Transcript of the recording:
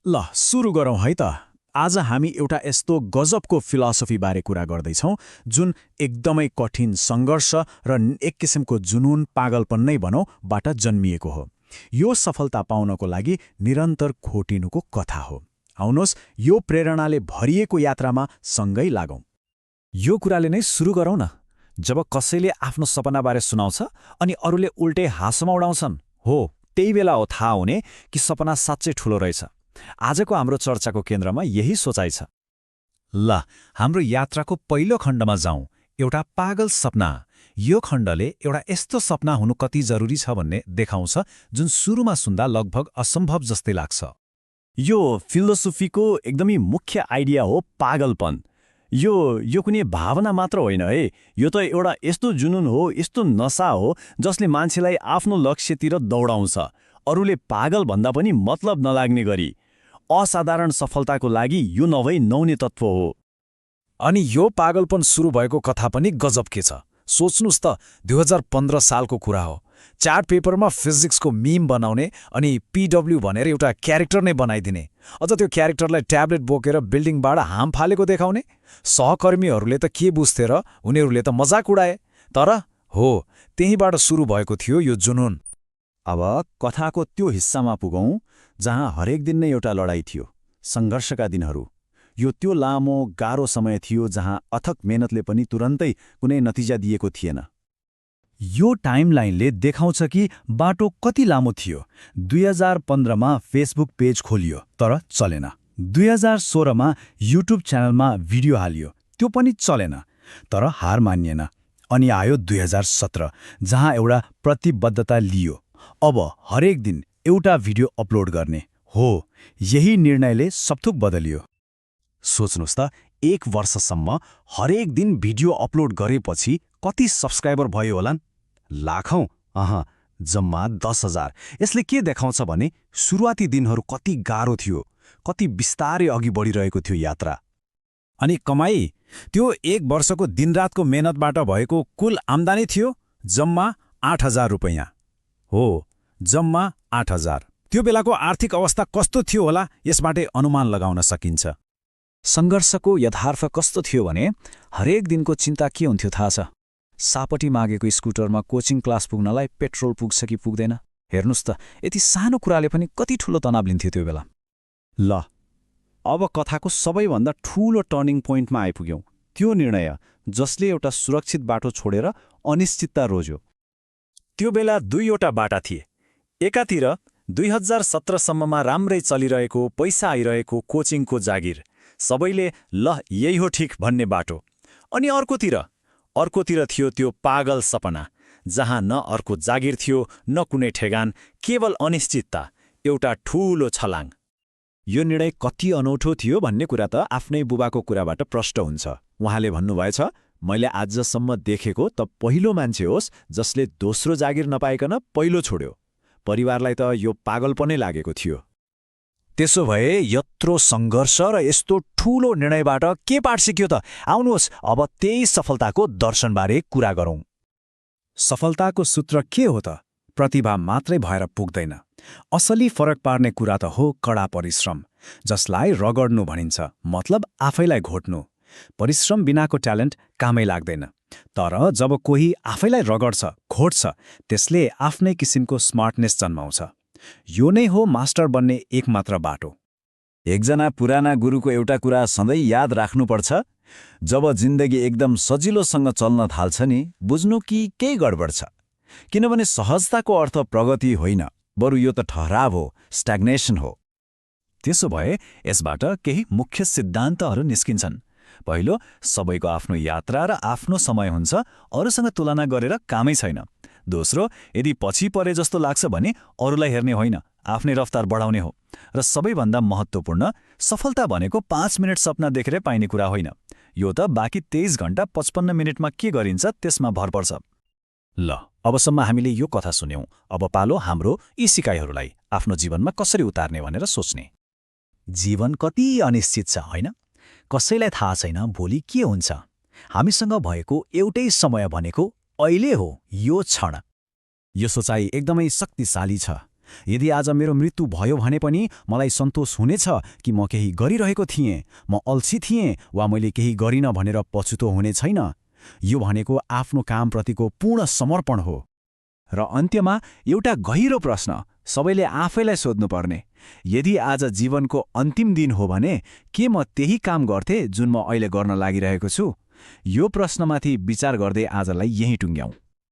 ल सुरु गरौँ है त। आज हामी एउटा यस्तो गजबको फिलोसफीबारे कुरा गर्दैछौँ जुन एकदमै कठिन सङ्घर्ष र एक किसिमको जुनून पागलपन नै भनौँ बाट जन्मिएको हो। यो सफलता पाउनको लागि निरन्तर खोटिनुको कथा हो। आउनुहोस् यो प्रेरणाले भरिएको यात्रामा सँगै लागौँ। यो कुराले नै सुरु गरौँ न। जब कसैले आफ्नो सपनाबारे सुनाउँछ अनि अरूले उल्टै हाँसोमा उडाउँछन्, हो त्यही बेला हो थाहा हुने कि सपना साँच्चै ठुलो रहेछ। आजको हाम्रो चर्चाको केन्द्रमा यही सोचाइ छ। ल हाम्रो यात्राको पहिलो खण्डमा जाउँ, एउटा पागल सपना। यो खण्डले एउटा यस्तो सपना हुनु कति जरुरी छ भन्ने देखाउँछ जुन सुरुमा सुन्दा लगभग असम्भव जस्तै लाग्छ। यो फिलोसोफीको एकदमै मुख्य आइडिया हो पागलपन। यो कुनै भावना मात्र होइन है, यो त एउटा यस्तो जुनून हो, यस्तो नसा हो जसले मान्छेलाई आफ्नो लक्ष्यतिर दौडाउँछ, अरूले पागल भन्दा पनि मतलब नलाग्ने गरी। असाधारण सफलताको लागि यो नभई नहुने तत्त्व हो। अनि यो पागलपन सुरु भएको कथा पनि गजब के छ। सोच्नुस् त 2015 सालको कुरा हो। चार्ट पेपरमा फिजिक्सको मीम बनाउने अनि PW भनेर एउटा क्यारेक्टर नै बनाइदिने, अझ त्यो क्यारेक्टरलाई ट्याब्लेट बोकेर बिल्डिङबाट हाम फालेको देखाउने। सहकर्मीहरूले त के बुझ्थे र, उनीहरूले त मजाक उडाए। तर हो, त्यहीँबाट सुरु भएको थियो यो जुनून। अब कथाको त्यो हिस्सामा पुगौँ जहाँ हरेक दिन नै एउटा लडाईँ थियो, सङ्घर्षका दिनहरू। यो त्यो लामो गाह्रो समय थियो जहाँ अथक मेहनतले पनि तुरन्तै कुनै नतिजा दिएको थिएन। यो टाइमलाइनले देखाउँछ कि बाटो कति लामो थियो। 2015मा फेसबुक पेज खोलियो तर चलेन। 2016मा युट्युब च्यानलमा भिडियो हालियो, त्यो पनि चलेन, तर हार मानिएन। अनि आयो 2017 जहाँ एउटा प्रतिबद्धता लियो, अब हरेक दिन एउटा भिडियो अपलोड गर्ने। हो, यही निर्णयले सबथोक बदलियो। सोच्नुहोस् त, 1 वर्षसम्म हरेक दिन भिडियो अपलोड गरेपछि कति सब्स्क्राइबर भयो होलान्? लाखौं? जम्मा 10,000। यसले के देखाउँछ भने सुरुवाती दिनहरू कति गाह्रो थियो, कति बिस्तारै अघि बढिरहेको थियो यात्रा। अनि कमाई? त्यो 1 वर्षको दिनरातको मेहनतबाट भएको कुल आम्दानी थियो जम्मा 8,000 रुपैयाँ। हो, जम्मा 8,000। त्यो बेलाको आर्थिक अवस्था कस्तो थियो होला यसबाटै अनुमान लगाउन सकिन्छ। सङ्घर्षको यथार्थ कस्तो थियो भने हरेक दिनको चिन्ता के हुन्थ्यो थाहा छ? सापटी मागेको स्कुटरमा कोचिङ क्लास पुग्नलाई पेट्रोल पुग्छ कि पुग्दैन? हेर्नुस् त, यति सानो कुराले पनि कति ठुलो तनाव लिन्थ्यो त्यो बेला। ल अब कथाको सबैभन्दा ठूलो टर्निङ पोइन्टमा आइपुग्यौँ। त्यो निर्णय जसले एउटा सुरक्षित बाटो छोडेर अनिश्चितता रोज्यो। त्यो बेला दुईवटा बाटा थिए। एकातिर 2017सम्ममा राम्रै चलिरहेको, पैसा आइरहेको कोचिङको जागिर, सबैले ल यही हो ठिक भन्ने बाटो। अनि अर्कोतिर थियो त्यो पागल सपना जहाँ न अर्को जागिर थियो, न कुनै ठेगान, केवल अनिश्चितता, एउटा ठूलो छलाङ। यो निर्णय कति अनौठो थियो भन्ने कुरा त आफ्नै बुबाको कुराबाट प्रष्ट हुन्छ। उहाँले भन्नुभएछ, मैले आजसम्म देखेको त पहिलो मान्छे होस् जसले दोस्रो जागिर नपाइकन पहिलो छोड्यो। परिवारलाई त यो पागलपनै लागेको थियो। त्यसो भए यत्रो सङ्घर्ष र यस्तो ठूलो निर्णयबाट के पाठ सिक्यो त? आउनुहोस् अब त्यही सफलताको दर्शनबारे कुरा गरौँ। सफलताको सूत्र के हो त? प्रतिभा मात्रै भएर पुग्दैन। असली फरक पार्ने कुरा त हो कडा परिश्रम, जसलाई रगड्नु भनिन्छ, मतलब आफैलाई घोट्नु। परिश्रम बिनाको ट्यालेन्ट कामै लाग्दैन। तर जब कोही आफैलाई रगड्छ, घोट्छ, त्यसले आफ्नै किसिमको स्मार्टनेस जन्माउँछ। यो नै हो मास्टर बन्ने एकमात्र बाटो। एकजना पुराना गुरुको एउटा कुरा सधैँ याद राख्नुपर्छ, जब जिन्दगी एकदम सजिलोसँग चल्न थाल्छ नि, बुझ्नु कि केही गडबड छ। किनभने सहजताको अर्थ प्रगति होइन, बरु यो त ठहराव हो, स्ट्याग्नेसन हो। त्यसो भए यसबाट केही मुख्य सिद्धान्तहरू निस्किन्छन्। पहिलो, सबैको आफ्नो यात्रा र आफ्नो समय हुन्छ, अरूसँग तुलना गरेर कामै छैन। दोस्रो, यदि पछि परे जस्तो लाग्छ भने अरूलाई हेर्ने होइन, आफ्नै रफ्तार बढाउने हो। र सबैभन्दा महत्त्वपूर्ण, सफलता भनेको 5 मिनट सपना देखेर पाइने कुरा होइन। यो त बाँकी 23 घण्टा 55 मिनटमा के गरिन्छ त्यसमा भर पर्छ। ल अबसम्म हामीले यो कथा सुन्यौं। अब पालो हाम्रो यी सिकाइहरूलाई आफ्नो जीवनमा कसरी उतार्ने भनेर सोच्ने। जीवन कति अनिश्चित छ, होइन? कसैलाई थाहा छैन भोलि के हुन्छ। हामीसँग भएको एउटै समय भनेको अहिले हो, यो क्षण। यो सोचाइ एकदमै शक्तिशाली छ। यदि आज मेरो मृत्यु भयो भने पनि मलाई सन्तोष हुनेछ कि म केही गरिरहेको थिएँ, म अल्छी थिएँ वा मैले केही गरिनँ भनेर पछुतो हुने छैन। यो भनेको आफ्नो कामप्रतिको पूर्ण समर्पण हो। र अन्त्यमा एउटा गहिरो प्रश्न सबैले आफैलाई सोध्नुपर्ने, यदि आज जीवनको अन्तिम दिन हो भने के म त्यही काम गर्थेँ जुन म अहिले गर्न लागिरहेको छु? यो प्रश्नमाथि विचार गर्दै आजलाई यहीँ टुङ्ग्याउँ।